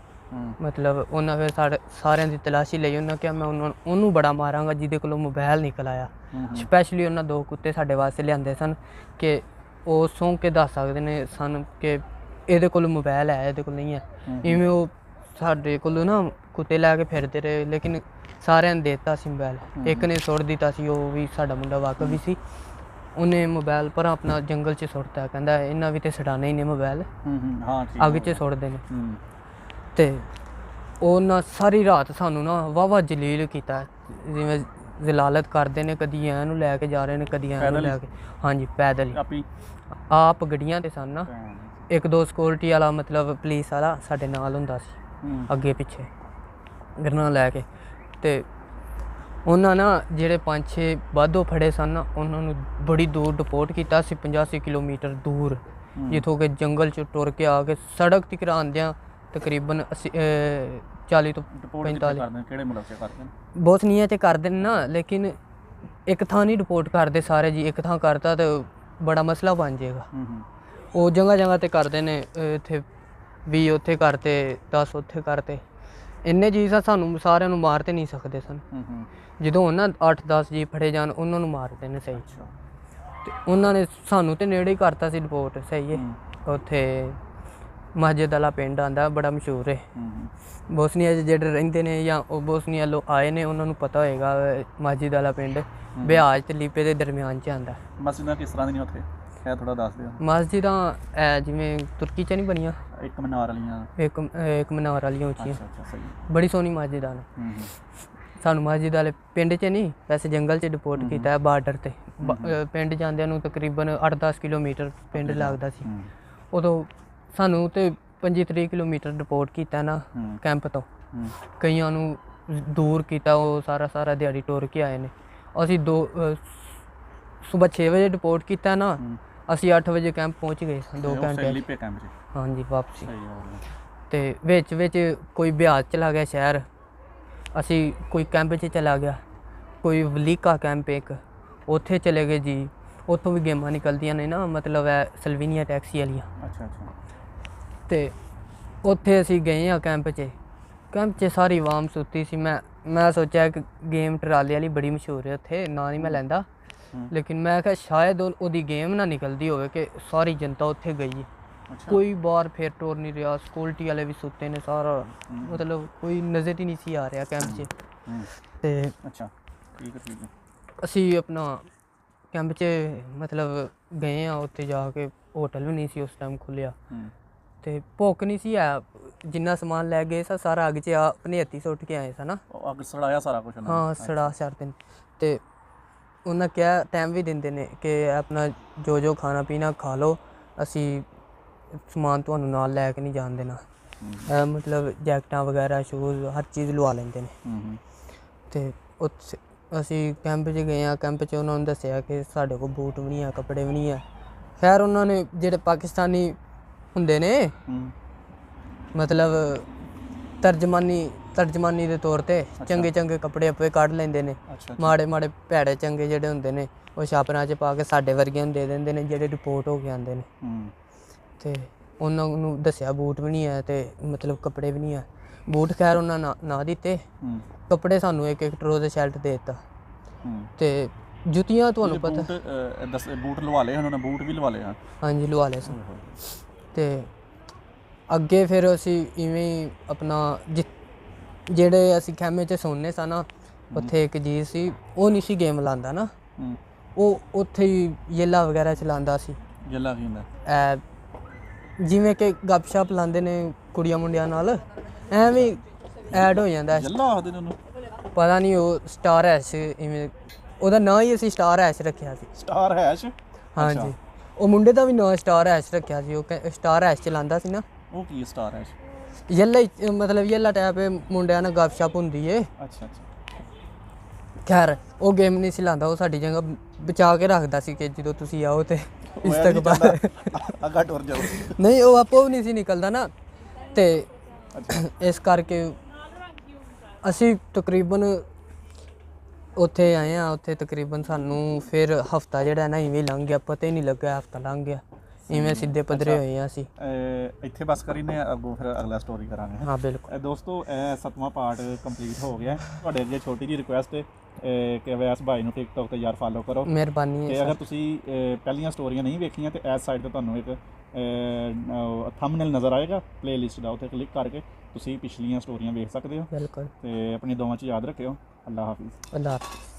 ਮਤਲਬ ਉਹਨਾਂ ਫਿਰ ਸਾਡੇ ਸਾਰਿਆਂ ਦੀ ਤਲਾਸ਼ੀ ਲਈ। ਉਹਨਾਂ ਕਿਹਾ ਮੈਂ ਉਹਨੂੰ ਬੜਾ ਮਾਰਾਂਗਾ ਜਿਹਦੇ ਕੋਲੋਂ ਮੋਬਾਈਲ ਨਿਕਲ ਆਇਆ। ਸਪੈਸ਼ਲੀ ਉਹਨਾਂ 2 ਕੁੱਤੇ ਸਾਡੇ ਵਾਸਤੇ ਲਿਆਂਦੇ ਸਨ ਕਿ ਉਹ ਸੌਂ ਕੇ ਦੱਸ ਸਕਦੇ ਨੇ ਸਾਨੂੰ ਕਿ ਇਹਦੇ ਕੋਲ ਮੋਬਾਈਲ ਹੈ, ਇਹਦੇ ਕੋਲ ਨਹੀਂ ਹੈ। ਇਵੇਂ ਉਹ ਸਾਡੇ ਕੋਲ ਨਾ ਕੁੱਤੇ ਲੈ ਕੇ ਫਿਰਦੇ ਰਹੇ, ਲੇਕਿਨ ਸਾਰਿਆਂ ਨੇ ਦੇ ਦਿੱਤਾ ਸੀ ਮੋਬਾਈਲ। ਇੱਕ ਨੇ ਸੁੱਟ ਦਿੱਤਾ ਸੀ, ਉਹ ਵੀ ਸਾਡਾ ਮੁੰਡਾ ਵਾਕਫ ਵੀ ਸੀ, ਉਹਨੇ ਮੋਬਾਈਲ ਪਰ ਆਪਣਾ ਜੰਗਲ 'ਚ ਸੁੱਟਤਾ। ਕਹਿੰਦਾ ਇਹਨਾਂ ਵੀ ਤੇ ਛਡਾਣੇ ਹੀ ਨੇ ਮੋਬਾਈਲ, ਹਾਂ ਅੱਗ 'ਚ ਸੁੱਟਦੇ ਨੇ। ਤੇ ਉਹਨਾਂ ਸਾਰੀ ਰਾਤ ਸਾਨੂੰ ਨਾ ਵਾਹਵਾ ਜਲੀਲ ਕੀਤਾ, ਜਿਵੇਂ ਜ਼ਲਾਲਤ ਕਰਦੇ ਨੇ, ਕਦੀ ਐਂ ਨੂੰ ਲੈ ਕੇ ਜਾ ਰਹੇ ਨੇ, ਕਦੀ ਐਂ ਨੂੰ ਲੈ ਕੇ। ਹਾਂਜੀ, ਪੈਦਲ ਹੀ। ਆਪ ਗੱਡੀਆਂ ਤੇ ਸਨ ਨਾ, ਇੱਕ ਦੋ ਸਿਕਿਉਰਿਟੀ ਵਾਲਾ ਮਤਲਬ ਪੁਲਿਸ ਵਾਲਾ ਸਾਡੇ ਨਾਲ ਹੁੰਦਾ ਸੀ, ਅੱਗੇ ਪਿੱਛੇ ਗਰਨਾ ਲੈ ਕੇ। ਤੇ ਉਹਨਾਂ ਨਾ ਜਿਹੜੇ 5-6 ਵਾਧੋ ਫੜੇ ਸਨ ਨਾ, ਉਹਨਾਂ ਨੂੰ ਬੜੀ ਦੂਰ ਡਿਪੋਰਟ ਕੀਤਾ ਸੀ, 85 ਕਿਲੋਮੀਟਰ ਦੂਰ, ਜਿੱਥੋਂ ਕਿ ਜੰਗਲ 'ਚ ਟੁਰ ਕੇ ਆ ਕੇ ਸੜਕ ਤੱਕ ਆਉਂਦਿਆਂ ਤਕਰੀਬਨ 40 ਤੋਂ 45। ਕਿਹੜੇ ਮੁਲਕ 'ਚ ਕਰਦੇ ਨੇ? ਬੋਸਨੀਆ 'ਚ ਕਰਦੇ ਨੇ ਨਾ, ਲੇਕਿਨ ਇੱਕ ਥਾਂ ਨਹੀਂ ਡਿਪੋਰਟ ਕਰਦੇ ਸਾਰੇ ਜੀ। ਇੱਕ ਥਾਂ ਕਰਤਾ ਤਾਂ ਬੜਾ ਮਸਲਾ ਬਣ ਜਾਏਗਾ। ਉਹ ਜਗ੍ਹਾ ਜਗ੍ਹਾ 'ਤੇ ਕਰਦੇ ਨੇ, ਇੱਥੇ 20 ਉੱਥੇ ਕਰਤੇ, 10 ਉੱਥੇ ਕਰਤੇ। ਇੰਨੇ ਜੀ ਸਾਨੂੰ ਸਾਰਿਆਂ ਨੂੰ ਮਾਰ ਤੇ ਨਹੀਂ ਸਕਦੇ ਸਨ। ਜਦੋਂ ਉਹਨਾਂ 8-10 ਜੀ ਫੜੇ ਜਾਣ, ਉਹਨਾਂ ਨੂੰ ਮਾਰਦੇ ਨੇ ਸਹੀ। ਤੇ ਉਹਨਾਂ ਨੇ ਸਾਨੂੰ ਤੇ ਨੇੜੇ ਹੀ ਕਰਤਾ ਸੀ ਡਿਪੋਰਟ, ਸਹੀ ਹੈ। ਉੱਥੇ ਮਸਜਿਦ ਵਾਲਾ ਪਿੰਡ ਆਉਂਦਾ, ਬੜਾ ਮਸ਼ਹੂਰ ਹੈ ਬੋਸਨੀਆ 'ਚ। ਜਿਹੜੇ ਰਹਿੰਦੇ ਨੇ ਜਾਂ ਉਹ ਬੋਸਨੀਆ ਲੋ ਆਏ ਨੇ, ਉਹਨਾਂ ਨੂੰ ਪਤਾ ਹੋਏਗਾ ਮਸਜਿਦ ਵਾਲਾ ਪਿੰਡ ਬਿਹਾਜ ਤੇ ਲੀਪੇ ਦੇ ਦਰਮਿਆਨ 'ਚ ਆਉਂਦਾ। ਮਸਜਿਦਾਂ ਕਿਸ ਤਰ੍ਹਾਂ ਦੀਆਂ ਉੱਥੇ ਹੈ, ਥੋੜਾ ਦੱਸ ਦਿਓ। ਮਸਜਿਦਾਂ ਜਿਵੇਂ ਤੁਰਕੀ 'ਚ ਨਹੀਂ ਬਣੀਆਂ, ਇੱਕ ਮਨਾਰ ਵਾਲੀਆਂ, ਇੱਕ ਮਨਾਰ ਵਾਲੀਆਂ ਉੱਚੀਆਂ, ਸਹੀ, ਬੜੀ ਸੋਹਣੀ ਮਸਜਿਦਾਂ ਨੇ। ਸਾਨੂੰ ਮਸਜਿਦ ਵਾਲੇ ਪਿੰਡ 'ਚ ਨਹੀਂ, ਵੈਸੇ ਜੰਗਲ 'ਚ ਡਿਪੋਰਟ ਕੀਤਾ ਹੈ, ਬਾਰਡਰ 'ਤੇ। ਪਿੰਡ ਜਾਂਦਿਆਂ ਨੂੰ ਤਕਰੀਬਨ 8-10 ਕਿਲੋਮੀਟਰ ਪਿੰਡ ਲੱਗਦਾ ਸੀ। ਉਦੋਂ ਸਾਨੂੰ ਤੇ 25-30 ਕਿਲੋਮੀਟਰ ਡਿਪੋਰਟ ਕੀਤਾ ਨਾ ਕੈਂਪ ਤੋਂ। ਕਈਆਂ ਨੂੰ ਦੂਰ ਕੀਤਾ, ਉਹ ਸਾਰਾ ਦਿਹਾੜੀ ਟੁਰ ਕੇ ਆਏ ਨੇ। ਅਸੀਂ ਸੁਬਹ 6 ਵਜੇ ਡਿਪੋਰਟ ਕੀਤਾ ਨਾ, ਅਸੀਂ 8 ਵਜੇ ਕੈਂਪ ਪਹੁੰਚ ਗਏ ਸਾਂ, 2 ਘੰਟੇ। ਹਾਂਜੀ, ਵਾਪਸੀ। ਤੇ ਵਿੱਚ ਕੋਈ ਬਿਹਾਰ ਚਲਾ ਗਿਆ ਸ਼ਹਿਰ, ਅਸੀਂ ਕੋਈ ਕੈਂਪ 'ਚ ਚਲਾ ਗਿਆ, ਕੋਈ ਵਲੀਕਾ ਕੈਂਪ ਇੱਕ, ਉੱਥੇ ਚਲੇ ਗਏ ਜੀ। ਉੱਥੋਂ ਵੀ ਗੇਮਾਂ ਨਿਕਲਦੀਆਂ ਨੇ ਨਾ, ਮਤਲਬ ਹੈ ਸਲਵੀਨੀਆ ਟੈਕਸੀ ਵਾਲੀਆਂ। ਤੇ ਉੱਥੇ ਅਸੀਂ ਗਏ ਹਾਂ ਕੈਂਪ 'ਚ ਸਾਰੀ ਆਵਾਮ ਸੁੱਤੀ ਸੀ। ਮੈਂ ਸੋਚਿਆ ਕਿ ਗੇਮ ਟਰਾਲੇ ਵਾਲੀ ਬੜੀ ਮਸ਼ਹੂਰ ਹੈ ਉੱਥੇ, ਨਾਂ ਨਹੀਂ ਮੈਂ ਲੈਂਦਾ, ਲੇਕਿਨ ਮੈਂ ਕਿਹਾ ਸ਼ਾਇਦ ਉਹਦੀ ਗੇਮ ਨਾ ਨਿਕਲਦੀ ਹੋਵੇ ਕਿ ਸਾਰੀ ਜਨਤਾ ਉੱਥੇ ਗਈ ਹੈ। ਕੋਈ ਬਾਹਰ ਫਿਰ ਟੁਰ ਨਹੀਂ ਰਿਹਾ, ਸਿਕਿਉਰਿਟੀ ਵਾਲੇ ਵੀ ਸੁੱਤੇ ਨੇ, ਸਾਰਾ ਮਤਲਬ ਕੋਈ ਨਜ਼ਰ ਹੀ ਨਹੀਂ ਸੀ ਆ ਰਿਹਾ ਕੈਂਪ 'ਚ। ਤੇ ਠੀਕ ਹੈ। ਅਸੀਂ ਆਪਣਾ ਕੈਂਪ 'ਚ ਮਤਲਬ ਗਏ ਹਾਂ, ਉੱਥੇ ਜਾ ਕੇ ਹੋਟਲ ਵੀ ਨਹੀਂ ਸੀ ਉਸ ਟਾਈਮ ਖੁੱਲ੍ਹਿਆ, ਤੇ ਭੁੱਖ ਨਹੀਂ ਸੀ ਆ। ਜਿੰਨਾ ਸਮਾਨ ਲੈ ਗਏ ਸਾਂ ਸਾਰਾ ਅੱਗ 'ਚ ਆਪਣੇ ਹੱਥੀਂ ਸੁੱਟ ਕੇ ਆਏ ਸਾਂ ਨਾ। ਅੱਗ ਸੜਾਇਆ ਸਾਰਾ ਕੁਝ? ਹਾਂ, ਸੜਾ ਛੱਡਦੇ ਨੇ। ਤੇ ਉਹਨਾਂ ਕਿਹਾ ਟਾਈਮ ਵੀ ਦਿੰਦੇ ਨੇ ਕਿ ਆਪਣਾ ਜੋ ਖਾਣਾ ਪੀਣਾ ਖਾ ਲਓ, ਅਸੀਂ ਸਮਾਨ ਤੁਹਾਨੂੰ ਨਾਲ ਲੈ ਕੇ ਨਹੀਂ ਜਾਣ ਦੇਣਾ। ਮਤਲਬ ਜੈਕਟਾਂ ਵਗੈਰਾ, ਸ਼ੂਜ਼, ਹਰ ਚੀਜ਼ ਲਵਾ ਲੈਂਦੇ ਨੇ। ਤੇ ਉੱਥੇ ਅਸੀਂ ਕੈਂਪ 'ਚ ਗਏ ਹਾਂ। ਕੈਂਪ 'ਚ ਉਹਨਾਂ ਨੂੰ ਦੱਸਿਆ ਕਿ ਸਾਡੇ ਕੋਲ ਬੂਟ ਵੀ ਨਹੀਂ ਹੈ, ਕੱਪੜੇ ਵੀ ਨਹੀਂ ਹੈ। ਖੈਰ ਉਹਨਾਂ ਨੇ, ਜਿਹੜੇ ਪਾਕਿਸਤਾਨੀ ਹੁੰਦੇ ਨੇ, ਮਤਲਬ ਤਰਜਮਾਨੀ ਦੇ ਤੌਰ 'ਤੇ ਚੰਗੇ ਕੱਪੜੇ ਆਪੇ ਕੱਢ ਲੈਂਦੇ ਨੇ। ਮਾੜੇ ਭੈੜੇ ਚੰਗੇ ਜਿਹੜੇ ਹੁੰਦੇ ਨੇ, ਉਹ ਛਾਪਰਾਂ 'ਚ ਪਾ ਕੇ ਸਾਡੇ ਵਰਗਿਆਂ ਨੂੰ ਦੇ ਦਿੰਦੇ ਨੇ, ਜਿਹੜੇ ਰਿਪੋਰਟ ਹੋ ਕੇ ਆਉਂਦੇ ਨੇ। ਤੇ ਉਹਨਾਂ ਨੂੰ ਦੱਸਿਆ ਬੂਟ ਵੀ ਨਹੀਂ ਹੈ, ਤੇ ਮਤਲਬ ਕੱਪੜੇ ਵੀ ਨਹੀਂ ਹੈ। ਬੂਟ ਖੈਰ ਉਹਨਾਂ ਨਾ ਦਿੱਤੇ, ਕੱਪੜੇ ਸਾਨੂੰ ਇੱਕ ਟਰੋਜ਼ਰ ਸ਼ਰਟ ਦੇ ਦਿੱਤਾ। ਤੇ ਜੁੱਤੀਆਂ ਤੁਹਾਨੂੰ ਪਤਾ, ਬੂਟ ਲਵਾ ਲਏ ਉਹਨਾਂ ਨੇ? ਬੂਟ ਵੀ ਲਵਾ ਲਏ? ਹਾਂਜੀ, ਲਵਾ ਲਏ ਸਨ। ਤੇ ਅੱਗੇ ਫਿਰ ਅਸੀਂ ਇਵੇਂ ਹੀ ਆਪਣਾ ਜਿਹੜੇ ਅਸੀਂ ਖੈਮੇ 'ਚ ਸੌਂਦੇ ਸਾਂ ਨਾ, ਉੱਥੇ ਇੱਕ ਜੀ ਸੀ, ਉਹ ਨਹੀਂ ਸੀ ਗੇਮ ਲਾਉਂਦਾ ਨਾ, ਉਹ ਉੱਥੇ ਹੀ ਯੇਲਾ ਵਗੈਰਾ ਚਲਾਉਂਦਾ ਸੀ। ਯੇਲਾ ਕੀ ਹੁੰਦਾ? ਜਿਵੇਂ ਕਿ ਗੱਪਸ਼ਪ ਲਾਉਂਦੇ ਨੇ ਕੁੜੀਆਂ ਮੁੰਡਿਆਂ ਨਾਲ, ਐਵੇਂ ਐਡ ਹੋ ਜਾਂਦਾ। ਯੇਲਾ ਆਖਦੇ ਨੇ ਉਹਨੂੰ? ਪਤਾ ਨਹੀਂ, ਉਹ ਸਟਾਰ ਐਸ਼, ਇਵੇਂ ਉਹਦਾ ਨਾਂ ਹੀ ਅਸੀਂ ਸਟਾਰ ਐਸ਼ ਰੱਖਿਆ ਸੀ। ਸਟਾਰ ਐਸ਼? ਹਾਂਜੀ, ਉਹ ਮੁੰਡੇ ਦਾ ਵੀ ਨਾਂ ਸਟਾਰ ਐਸ਼ ਰੱਖਿਆ ਸੀ। ਉਹ ਸਟਾਰ ਐਸ਼ ਚਲਾਉਂਦਾ ਸੀ ਨਾ। ਉਹ ਕੀ ਸਟਾਰ ਐਸ਼? ਯੇਲਾ ਹੀ, ਮਤਲਬ ਯੇਲਾ ਟਾਈਪ ਮੁੰਡਿਆਂ ਨਾਲ ਗੱਪਸ਼ਪ ਹੁੰਦੀ ਏ। ਖੈਰ ਉਹ ਗੇਮ ਨਹੀਂ ਸੀ ਲਾਉਂਦਾ, ਉਹ ਸਾਡੀ ਜਗ੍ਹਾ ਬਚਾ ਕੇ ਰੱਖਦਾ ਸੀ ਕਿ ਜਦੋਂ ਤੁਸੀਂ ਆਓ ਤੇ ਇਸ ਤੱਕ ਅੱਗਾ ਟੁਰ ਜਾਓ। ਨਹੀਂ, ਉਹ ਆਪੋ ਵੀ ਨਹੀਂ ਸੀ ਨਿਕਲਦਾ ਨਾ। ਤੇ ਇਸ ਕਰਕੇ ਅਸੀਂ ਤਕਰੀਬਨ ਉੱਥੇ ਆਏ ਹਾਂ। ਉੱਥੇ ਤਕਰੀਬਨ ਸਾਨੂੰ ਫਿਰ ਹਫਤਾ ਜਿਹੜਾ ਨਾ ਇਵੇਂ ਲੰਘ ਗਿਆ, ਪਤਾ ਹੀ ਨਹੀਂ ਲੱਗਾ ਹਫਤਾ ਲੰਘ ਗਿਆ। ਇਵੇਂ ਸਿੱਧੇ ਪੱਧਰੇ ਹੋਏ ਆ ਅਸੀਂ। ਇੱਥੇ ਬਸ ਕਰੀਨੇ ਅੱਗੋਂ ਫਿਰ ਅਗਲਾ ਸਟੋਰੀ ਕਰਾਂਗੇ। ਹਾਂ ਬਿਲਕੁਲ। ਦੋਸਤੋ ਇਹ 7ਵਾਂ ਪਾਰਟ ਕੰਪਲੀਟ ਹੋ ਗਿਆ। ਤੁਹਾਡੇ ਅੱਗੇ ਛੋਟੀ ਜਿਹੀ ਰਿਕੁਐਸਟ ਹੈ ਕਿ ਅਵੈਸ ਭਾਈ ਨੂੰ ਟਿਕਟੋਕ ਤੇ ਯਾਰ ਫਾਲੋ ਕਰੋ। ਮਿਹਰਬਾਨੀ ਤੇ ਹੈ ਅਗਰ ਤੁਸੀਂ ਪਹਿਲੀਆਂ ਸਟੋਰੀਆਂ ਨਹੀਂ ਵੇਖੀਆਂ ਤੇ ਇਸ ਸਾਈਡ ਤੇ ਤੁਹਾਨੂੰ ਇੱਕ ਥੰਬਨੇਲ ਨਜ਼ਰ ਆਏਗਾ ਪਲੇਲਿਸਟ ਦਾ, ਉੱਥੇ ਕਲਿੱਕ ਕਰਕੇ ਤੁਸੀਂ ਪਿਛਲੀਆਂ ਸਟੋਰੀਆਂ ਵੇਖ ਸਕਦੇ ਹੋ। ਬਿਲਕੁਲ। ਤੇ ਆਪਣੀ ਦੁਆਵਾਂ 'ਚ ਯਾਦ ਰੱਖਿਓ। ਅੱਲਾ ਹਾਫਿਜ਼। ਅੱਲਾ ਹਾਫਿਜ਼।